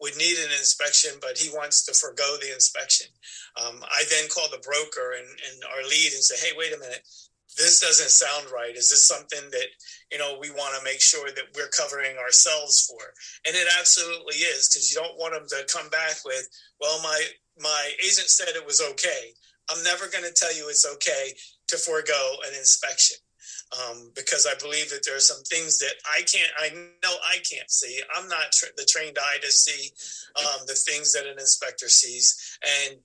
would need an inspection, but he wants to forego the inspection. I then call the broker and our lead and say, hey, wait a minute. This doesn't sound right. Is this something that, we want to make sure that we're covering ourselves for? And it absolutely is, because you don't want them to come back with, well, my agent said it was okay. I'm never going to tell you it's okay to forego an inspection. Because I believe that there are some things that I know I can't see. I'm not the trained eye to see the things that an inspector sees. And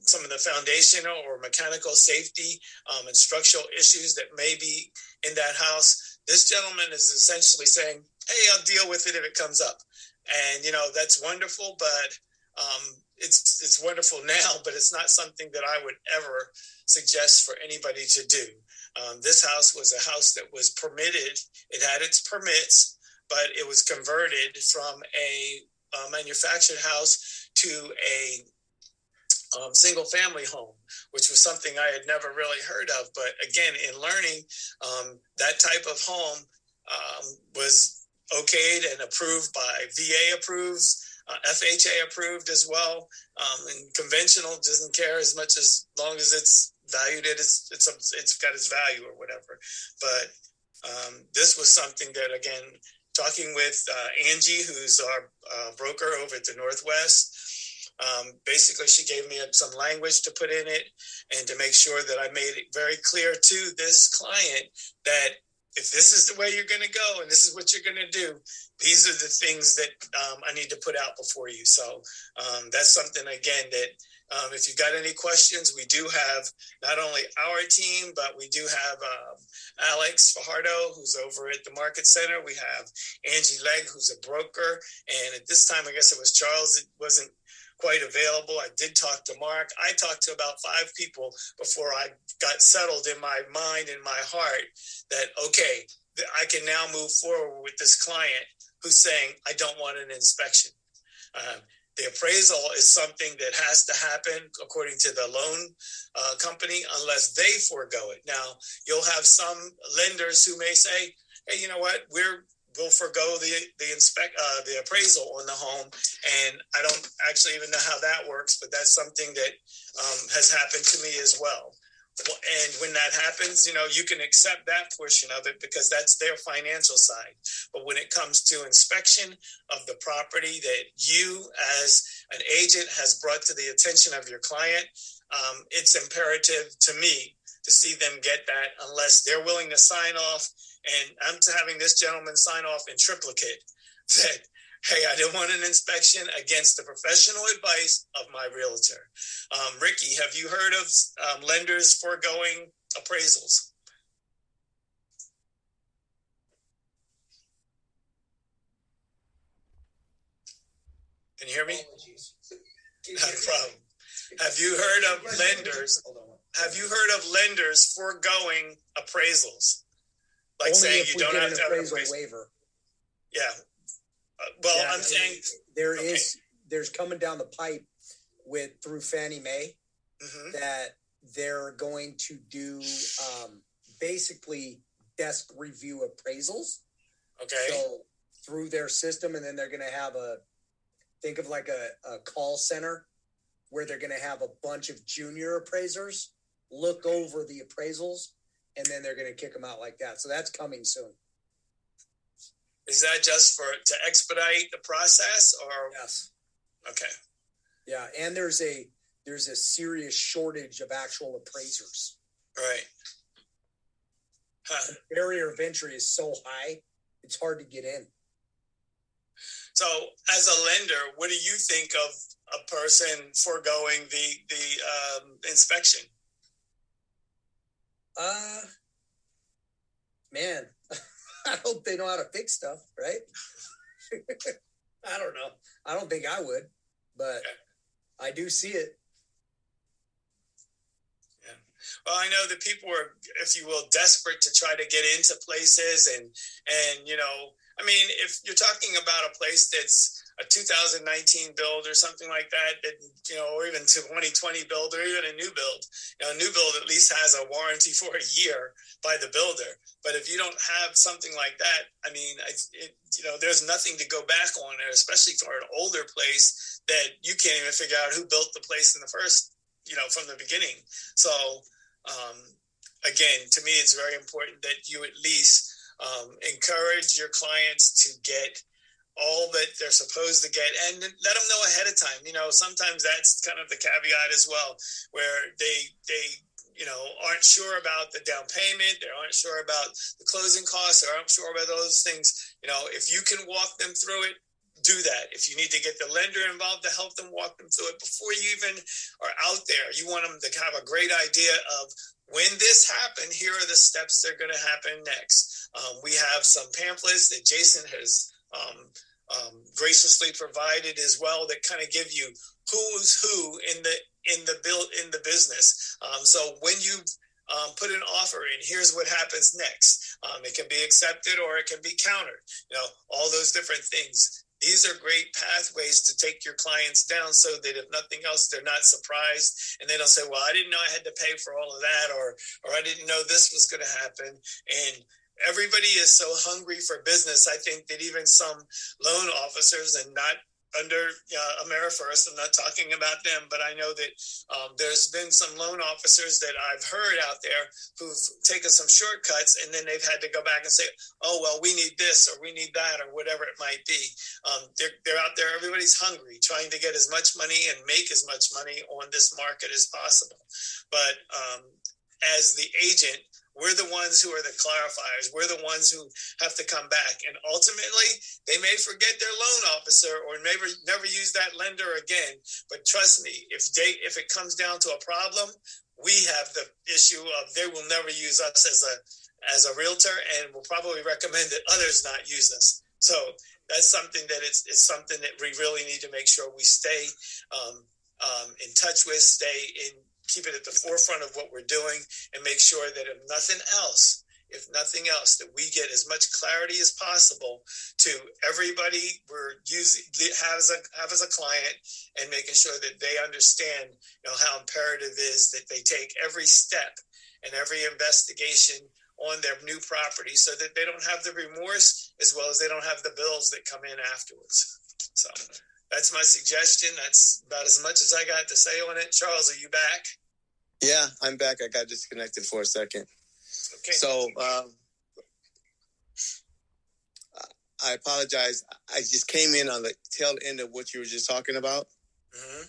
some of the foundational or mechanical safety and structural issues that may be in that house, this gentleman is essentially saying, hey, I'll deal with it if it comes up. And, that's wonderful, but it's wonderful now, but it's not something that I would ever suggest for anybody to do. This house was a house that was permitted. It had its permits, but it was converted from a manufactured house to a single family home, which was something I had never really heard of. But again, in learning, that type of home was okayed and approved by VA approves, FHA approved as well. And conventional doesn't care as much as long as it's valued it's got its value or whatever. But this was something that, again, talking with Angie, who's our broker over at the Northwest, basically she gave me some language to put in it and to make sure that I made it very clear to this client that if this is the way you're going to go and this is what you're going to do, these are the things that I need to put out before you. So that's something, again, that if you've got any questions, we do have not only our team, but we do have Alex Fajardo, who's over at the Market Center. We have Angie Legg, who's a broker. And at this time, I guess it was Charles. It wasn't quite available. I did talk to Mark. I talked to about 5 people before I got settled in my mind and my heart that, okay, I can now move forward with this client who's saying, I don't want an inspection. The appraisal is something that has to happen according to the loan company unless they forego it. Now, you'll have some lenders who may say, hey, you know what, we'll forego the appraisal on the home. And I don't actually even know how that works, but that's something that has happened to me as well. And when that happens, you can accept that portion of it because that's their financial side. But when it comes to inspection of the property that you as an agent has brought to the attention of your client, it's imperative to me to see them get that unless they're willing to sign off. And I'm having this gentleman sign off in triplicate that, hey, I didn't want an inspection against the professional advice of my realtor. Ricky, have you heard of lenders foregoing appraisals? Can you hear me? Not a problem. Have you heard of lenders? Have you heard of lenders foregoing appraisals? Like only saying if you don't have to have an appraisal waiver. Yeah. I'm saying there's coming down the pipe through Fannie Mae that they're going to do basically desk review appraisals. Okay. So through their system, and then they're going to have think of like a call center where they're going to have a bunch of junior appraisers look over the appraisals, and then they're going to kick them out like that. So that's coming soon. Is that just to expedite the process, or? Yes. Okay. Yeah, and there's a serious shortage of actual appraisers. Right. The barrier of entry is so high, it's hard to get in. So, as a lender, what do you think of a person foregoing the inspection? Man, I hope they know how to fix stuff, right? I don't know. I don't think I would, but I do see it. Yeah. Well, I know that people are, if you will, desperate to try to get into places and if you're talking about a place that's a 2019 build or something like that, or even 2020 build, or even a new build. A new build at least has a warranty for a year by the builder. But if you don't have something like that, I mean, there's nothing to go back on it, especially for an older place that you can't even figure out who built the place in the first, from the beginning. So, again, to me, it's very important that you at least encourage your clients to get all that they're supposed to get and let them know ahead of time. Sometimes that's kind of the caveat as well, where they aren't sure about the down payment. They aren't sure about the closing costs. They aren't sure about those things. If you can walk them through it, do that. If you need to get the lender involved to help them walk them through it before you even are out there, you want them to have a great idea of when this happened, here are the steps that are going to happen next. We have some pamphlets that Jason has graciously provided as well that kind of give you who's who in the business. So when you put an offer in, here's what happens next. It can be accepted or it can be countered. All those different things. These are great pathways to take your clients down so that if nothing else, they're not surprised and they don't say, well, I didn't know I had to pay for all of that, or I didn't know this was going to happen. And everybody is so hungry for business. I think that even some loan officers, and not under AmeriFirst, I'm not talking about them, but I know that there's been some loan officers that I've heard out there who've taken some shortcuts, and then they've had to go back and say, oh, well, we need this or we need that or whatever it might be. They're out there. Everybody's hungry, trying to get as much money and make as much money on this market as possible. But as the agent, we're the ones who are the clarifiers. We're the ones who have to come back. And ultimately, they may forget their loan officer or never use that lender again. But trust me, if it comes down to a problem, we have the issue of they will never use us as a realtor and will probably recommend that others not use us. So that's something that it's something that we really need to make sure we stay in touch with, keep it at the forefront of what we're doing, and make sure that if nothing else, that we get as much clarity as possible to everybody we're have as a client, and making sure that they understand, how imperative it is that they take every step and every investigation on their new property so that they don't have the remorse as well as they don't have the bills that come in afterwards. So that's my suggestion. That's about as much as I got to say on it. Charles, are you back? Yeah, I'm back. I got disconnected for a second. Okay. So I apologize. I just came in on the tail end of what you were just talking about. Mm-hmm.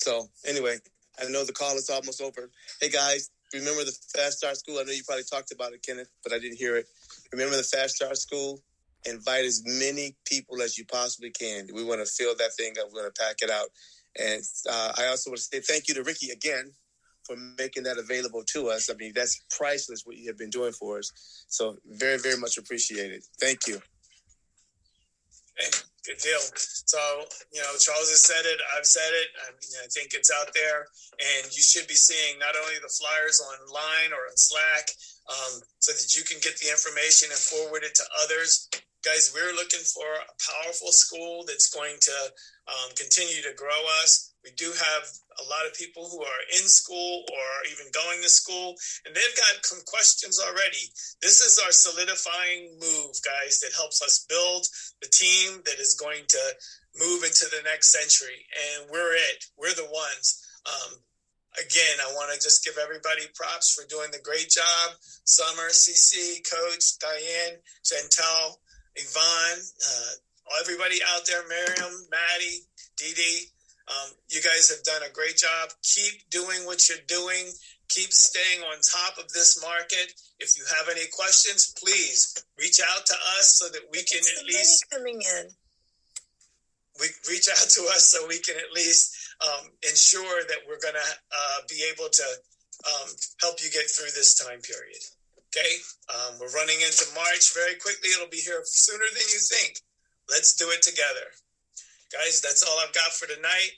So anyway, I know the call is almost over. Hey, guys, remember the Fast Start School? I know you probably talked about it, Kenneth, but I didn't hear it. Remember the Fast Start School? Invite as many people as you possibly can. We want to fill that thing up. We're going to pack it out. And I also want to say thank you to Ricky again for making that available to us. I mean, that's priceless what you have been doing for us. So very, very much appreciated. Thank you. Okay, good deal. So, Charles has said it. I've said it. I think it's out there. And you should be seeing not only the flyers online or on Slack, so that you can get the information and forward it to others. Guys, we're looking for a powerful school that's going to continue to grow us. We do have a lot of people who are in school or even going to school, and they've got some questions already. This is our solidifying move, guys, that helps us build the team that is going to move into the next century. And we're it. We're the ones. Again, I want to just give everybody props for doing the great job. Summer, CC, Coach, Diane, Chantel, Yvonne, everybody out there, Miriam, Maddie, Dee Dee. You guys have done a great job. Keep doing what you're doing. Keep staying on top of this market. If you have any questions, please reach out to us so that we can at least coming in. Reach out to us so we can at least ensure that we're going to be able to help you get through this time period. Okay, we're running into March very quickly. It'll be here sooner than you think. Let's do it together. Guys, that's all I've got for tonight.